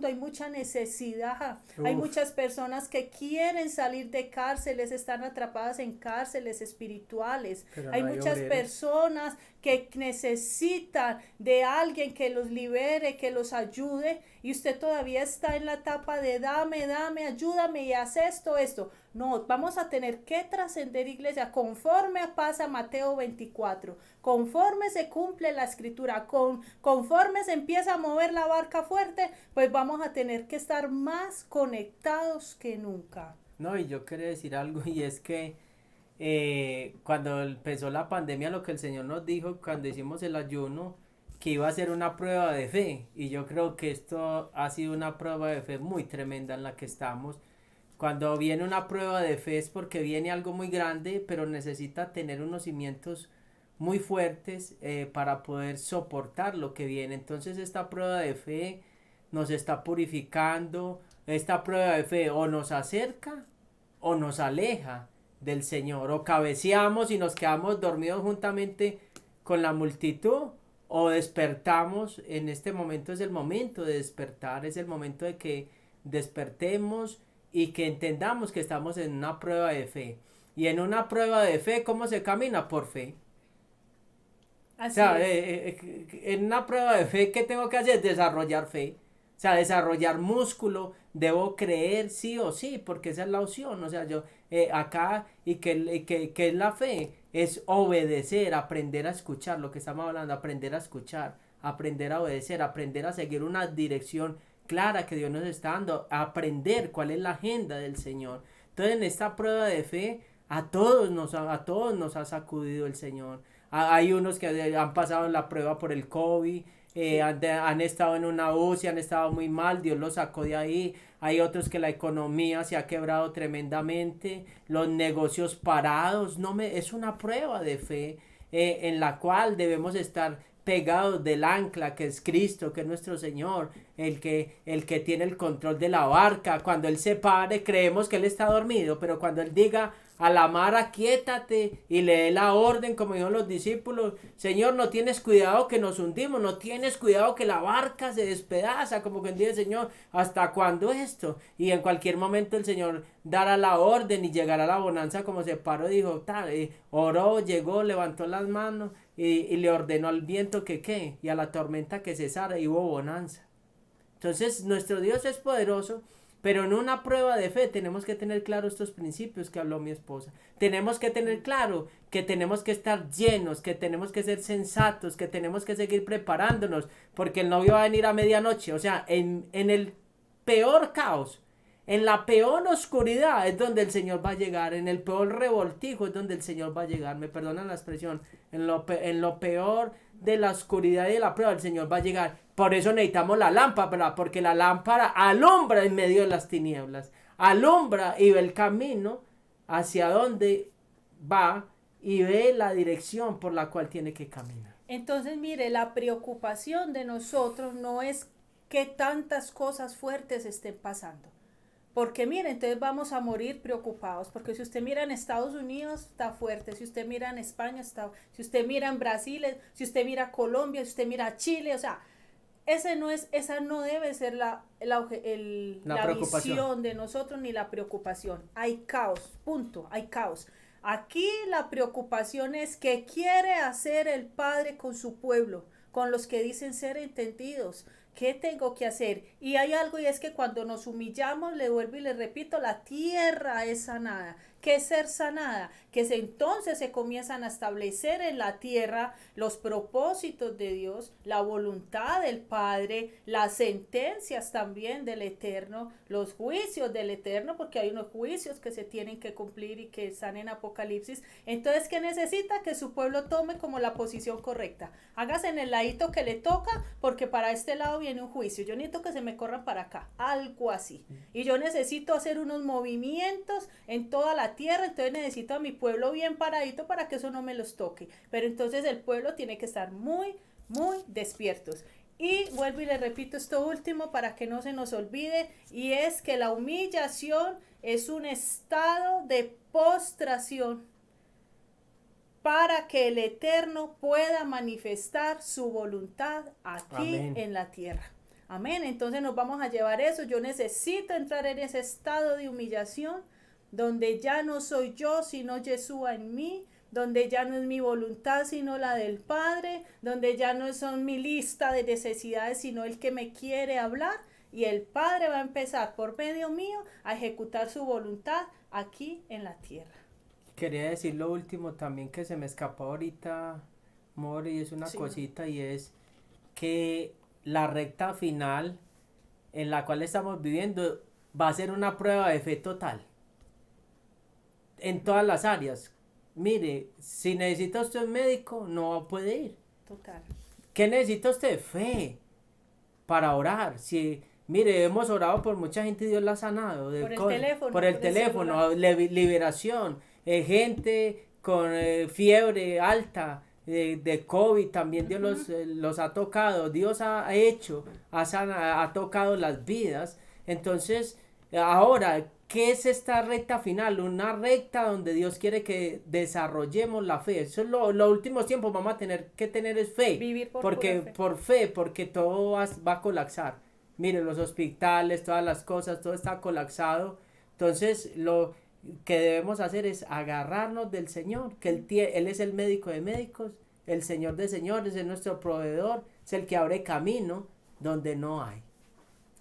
hay mucha necesidad. Hay muchas personas que quieren salir de cárceles, están atrapadas en cárceles espirituales. Hay no hay muchas obreros. personas que necesitan de alguien que los libere, que los ayude, y usted todavía está en la etapa de dame, ayúdame y haz esto. No, vamos a tener que trascender, iglesia, conforme pasa Mateo 24, conforme se cumple la escritura, conforme se empieza a mover la barca fuerte, pues vamos a tener que estar más conectados que nunca. No, y yo quería decir algo, y es que cuando empezó la pandemia, lo que el Señor nos dijo cuando hicimos el ayuno, que iba a ser una prueba de fe, y yo creo que esto ha sido una prueba de fe muy tremenda en la que estamos. Cuando viene una prueba de fe es porque viene algo muy grande, pero necesita tener unos cimientos muy fuertes para poder soportar lo que viene. Entonces esta prueba de fe nos está purificando. Esta prueba de fe o nos acerca o nos aleja del Señor, o cabeceamos y nos quedamos dormidos juntamente con la multitud, o despertamos. En este momento es el momento de despertar, es el momento de que despertemos y que entendamos que estamos en una prueba de fe. Y en una prueba de fe, ¿cómo se camina? Por fe. Así O sea, es. en una prueba de fe, ¿qué tengo que hacer? Desarrollar fe. O sea, desarrollar músculo, debo creer sí o sí, porque esa es la opción. O sea, yo acá, y que es la fe, es obedecer, aprender a escuchar, lo que estamos hablando, aprender a escuchar, aprender a obedecer, aprender a seguir una dirección clara que Dios nos está dando, aprender cuál es la agenda del Señor. Entonces, en esta prueba de fe, a todos nos ha sacudido el Señor. Hay unos que han pasado la prueba por el COVID, han estado en una UCI, han estado muy mal, Dios los sacó de ahí. Hay otros que la economía se ha quebrado tremendamente, los negocios parados. Es una prueba de fe en la cual debemos estar pegados del ancla que es Cristo, que es nuestro Señor, el que tiene el control de la barca. Cuando Él se pare, creemos que Él está dormido, pero cuando Él diga a la mar aquíétate y le dé la orden, como dijeron los discípulos, Señor, no tienes cuidado que nos hundimos, no tienes cuidado que la barca se despedaza, como que dice, Señor, ¿hasta cuándo esto? Y en cualquier momento el Señor dará la orden y llegará la bonanza, como se paró, dijo, oró, llegó, levantó las manos y le ordenó al viento que qué, y a la tormenta que cesara, y hubo bonanza. Entonces nuestro Dios es poderoso, pero en una prueba de fe tenemos que tener claro estos principios que habló mi esposa. Tenemos que tener claro que tenemos que estar llenos, que tenemos que ser sensatos, que tenemos que seguir preparándonos, porque el novio va a venir a medianoche. O sea, en el peor caos, en la peor oscuridad es donde el Señor va a llegar, en el peor revoltijo es donde el Señor va a llegar, me perdonan la expresión, en lo peor de la oscuridad y de la prueba el Señor va a llegar. Por eso necesitamos la lámpara, porque la lámpara alumbra en medio de las tinieblas, alumbra y ve el camino hacia donde va y ve la dirección por la cual tiene que caminar. Entonces, mire, la preocupación de nosotros no es que tantas cosas fuertes estén pasando. Porque mire, entonces vamos a morir preocupados, porque si usted mira en Estados Unidos está fuerte, si usted mira en España está, si usted mira en Brasil, si usted mira Colombia, si usted mira Chile, o sea, esa no debe ser la visión de nosotros ni la preocupación. Hay caos, punto, hay caos. Aquí la preocupación es qué quiere hacer el Padre con su pueblo, con los que dicen ser entendidos. ¿Qué tengo que hacer? Y hay algo, y es que cuando nos humillamos, le vuelvo y le repito, la tierra es sanada. ¿Qué es ser sanada? Que entonces se comienzan a establecer en la tierra los propósitos de Dios, la voluntad del Padre, las sentencias también del Eterno, los juicios del Eterno, porque hay unos juicios que se tienen que cumplir y que están en Apocalipsis. Entonces, ¿qué necesita? Que su pueblo tome como la posición correcta. Hágase en el ladito que le toca, porque para este lado viene un juicio. Yo necesito que se me corran para acá, algo así. Y yo necesito hacer unos movimientos en toda la tierra, entonces necesito a mi pueblo bien paradito para que eso no me los toque. Pero entonces el pueblo tiene que estar muy, muy despiertos. Y vuelvo y le repito esto último para que no se nos olvide, y es que la humillación es un estado de postración para que el Eterno pueda manifestar su voluntad aquí en la tierra. Amén. Entonces nos vamos a llevar eso. Yo necesito entrar en ese estado de humillación donde ya no soy yo, sino Yeshua en mí, donde ya no es mi voluntad, sino la del Padre, donde ya no son mi lista de necesidades, sino el que me quiere hablar, y el Padre va a empezar por medio mío a ejecutar su voluntad aquí en la tierra. Quería decir lo último también que se me escapó ahorita, Mori, es una cosita, y es que la recta final en la cual estamos viviendo va a ser una prueba de fe total en todas las áreas. Mire, si necesita usted un médico, no puede ir. Total. ¿Qué necesita usted? Fe para orar. Si, mire, hemos orado por mucha gente y Dios la ha sanado. Por el teléfono, liberación. Gente con fiebre alta, de COVID, también Dios los ha tocado. Dios ha hecho, ha tocado las vidas. Entonces, ahora, ¿qué es esta recta final? Una recta donde Dios quiere que desarrollemos la fe. Eso es los últimos tiempos vamos a tener que tener es fe. Vivir por fe, porque todo va a colapsar. Miren, los hospitales, todas las cosas, todo está colapsado. Entonces, lo que debemos hacer es agarrarnos del Señor, que Él es el médico de médicos, el Señor de señores, es nuestro proveedor, es el que abre camino donde no hay.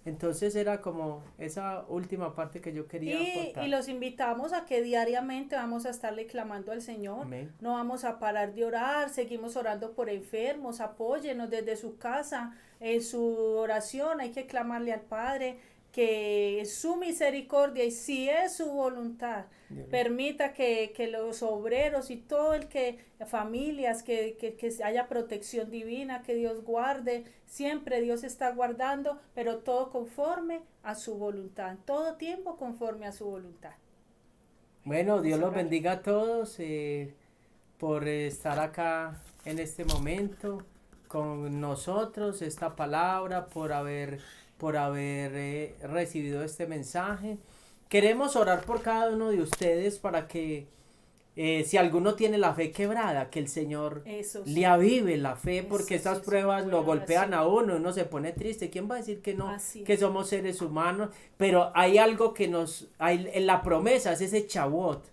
Entonces era como esa última parte que yo quería aportar. Y los invitamos a que diariamente vamos a estarle clamando al Señor. Amén. No vamos a parar de orar, seguimos orando por enfermos, apóyenos desde su casa, en su oración hay que clamarle al Padre que su misericordia, y si es su voluntad, permita que los obreros y todo familias, que haya protección divina, que Dios guarde, siempre Dios está guardando, pero todo conforme a su voluntad, en todo tiempo conforme a su voluntad. Bueno, Dios los bendiga a todos por estar acá en este momento. con nosotros esta palabra, por haber recibido este mensaje. Queremos orar por cada uno de ustedes para que si alguno tiene la fe quebrada, que el Señor Eso sí. le avive la fe, porque Eso estas sí, pruebas buena lo golpean oración. a uno, uno se pone triste. ¿Quién va a decir que no? Así Que es. somos seres humanos, pero hay algo que hay en la promesa, es ese chabot.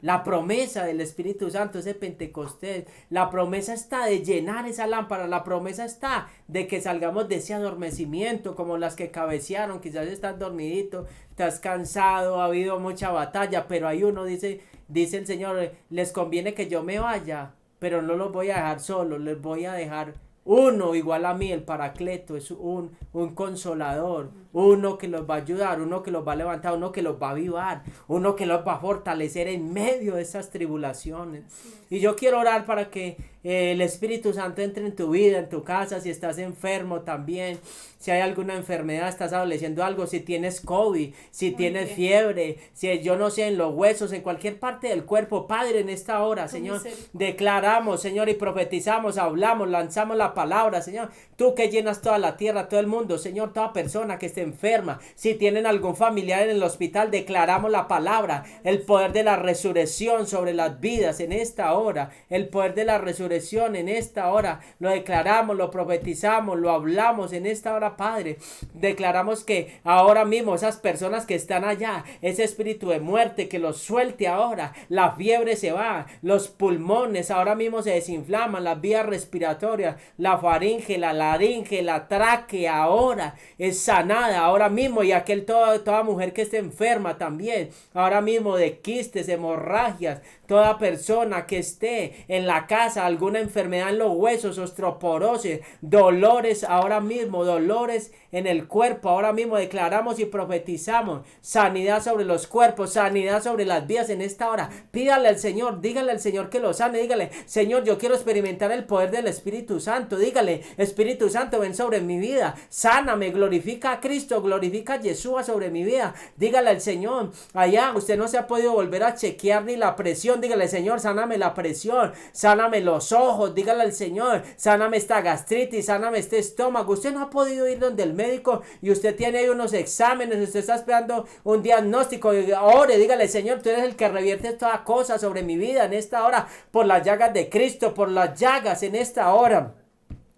La promesa del Espíritu Santo, ese Pentecostés, la promesa está de llenar esa lámpara, la promesa está de que salgamos de ese adormecimiento, como las que cabecearon, quizás estás dormidito, estás cansado, ha habido mucha batalla, pero hay uno, dice el Señor, les conviene que yo me vaya, pero no los voy a dejar solos, les voy a dejar uno igual a mí, el Paracleto, es un consolador, uno que los va a ayudar, uno que los va a levantar, uno que los va a avivar, uno que los va a fortalecer en medio de esas tribulaciones. Y yo quiero orar para que el Espíritu Santo entre en tu vida, en tu casa, si estás enfermo también, si hay alguna enfermedad, estás adoleciendo algo, si tienes COVID, si tienes bien. fiebre, si yo no sé, en los huesos, en cualquier parte del cuerpo, Padre, en esta hora, Señor, misericordia. declaramos, Señor, y profetizamos, hablamos, lanzamos la palabra, Señor, tú que llenas toda la tierra, todo el mundo, Señor, toda persona que esté enferma, si tienen algún familiar en el hospital, declaramos la palabra, el poder de la resurrección sobre las vidas en esta hora, el poder de la resurrección en esta hora, lo declaramos, lo profetizamos, lo hablamos en esta hora, Padre, declaramos que ahora mismo esas personas que están allá, ese espíritu de muerte, que los suelte ahora, la fiebre se va, los pulmones ahora mismo se desinflaman, las vías respiratorias, la faringe, la laringe, la tráquea ahora es sanada, ahora mismo, y toda mujer que esté enferma también, ahora mismo de quistes, hemorragias, toda persona que esté en la casa, alguna enfermedad en los huesos, osteoporosis, dolores ahora mismo, dolores en el cuerpo, ahora mismo declaramos y profetizamos sanidad sobre los cuerpos, sanidad sobre las vidas en esta hora. Pídale al Señor, dígale al Señor que lo sane, dígale, Señor, yo quiero experimentar el poder del Espíritu Santo, dígale, Espíritu Santo, ven sobre mi vida, sáname, glorifica a Cristo, glorifica a Yeshua sobre mi vida, dígale al Señor, allá usted no se ha podido volver a chequear ni la presión, dígale, Señor, sáname la presión, sáname los ojos, dígale al Señor, sáname esta gastritis, sáname este estómago. Usted no ha podido ir donde el médico y usted tiene ahí unos exámenes, usted está esperando un diagnóstico, ore, dígale, Señor, tú eres el que revierte toda cosa sobre mi vida en esta hora, por las llagas de Cristo, por las llagas en esta hora.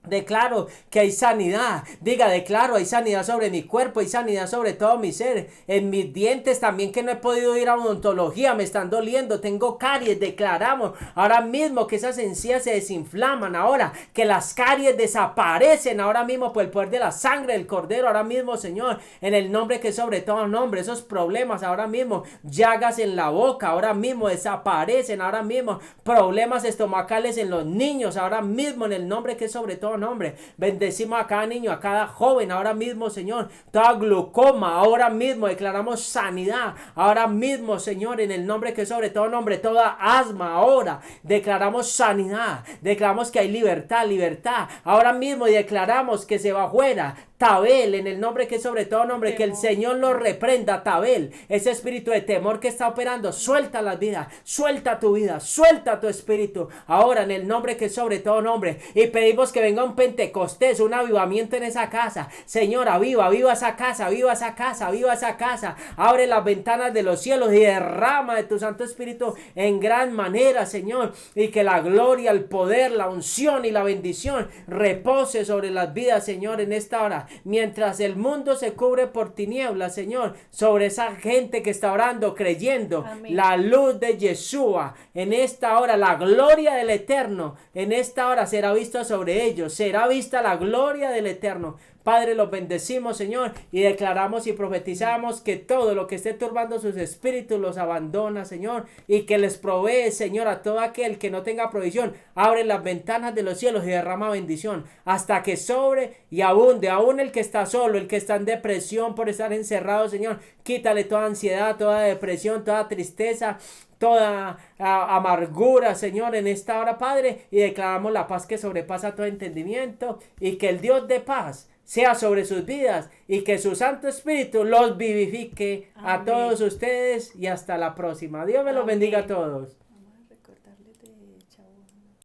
Declaro que hay sanidad, declaro, hay sanidad sobre mi cuerpo, hay sanidad sobre todo mi ser, en mis dientes también, que no he podido ir a odontología, me están doliendo, tengo caries, declaramos ahora mismo que esas encías se desinflaman ahora, que las caries desaparecen ahora mismo por el poder de la sangre del Cordero, ahora mismo, Señor, en el nombre que sobre todo nombre, esos problemas ahora mismo, llagas en la boca, ahora mismo desaparecen, ahora mismo, problemas estomacales en los niños, ahora mismo, en el nombre que sobre todo nombre, bendecimos a cada niño, a cada joven, ahora mismo, Señor, toda glaucoma, ahora mismo declaramos sanidad, ahora mismo, Señor, en el nombre que sobre todo nombre, toda asma, ahora declaramos sanidad, declaramos que hay libertad, ahora mismo, y declaramos que se va fuera Tabel, en el nombre que sobre todo nombre, temor. Que el Señor lo reprenda, Tabel, ese espíritu de temor que está operando, suelta las vidas, suelta tu vida, suelta tu espíritu, ahora en el nombre que sobre todo nombre, y pedimos que venga un Pentecostés, un avivamiento en esa casa, Señor, aviva esa casa, aviva esa casa, abre las ventanas de los cielos y derrama de tu Santo Espíritu en gran manera, Señor, y que la gloria, el poder, la unción y la bendición repose sobre las vidas, Señor, en esta hora, mientras el mundo se cubre por tinieblas, Señor, sobre esa gente que está orando, creyendo. Amén. La luz de Yeshua en esta hora, la gloria del Eterno en esta hora será vista sobre ellos, será vista la gloria del Eterno. Padre, los bendecimos, Señor, y declaramos y profetizamos que todo lo que esté turbando sus espíritus los abandona, Señor, y que les provee, Señor, a todo aquel que no tenga provisión. Abre las ventanas de los cielos y derrama bendición hasta que sobre y abunde. Aún el que está solo, el que está en depresión por estar encerrado, Señor, quítale toda ansiedad, toda depresión, toda tristeza, toda amargura, Señor, en esta hora, Padre, y declaramos la paz que sobrepasa todo entendimiento, y que el Dios de paz sea sobre sus vidas y que su Santo Espíritu los vivifique. Amén. A todos ustedes y hasta la próxima. Dios me los bendiga a todos.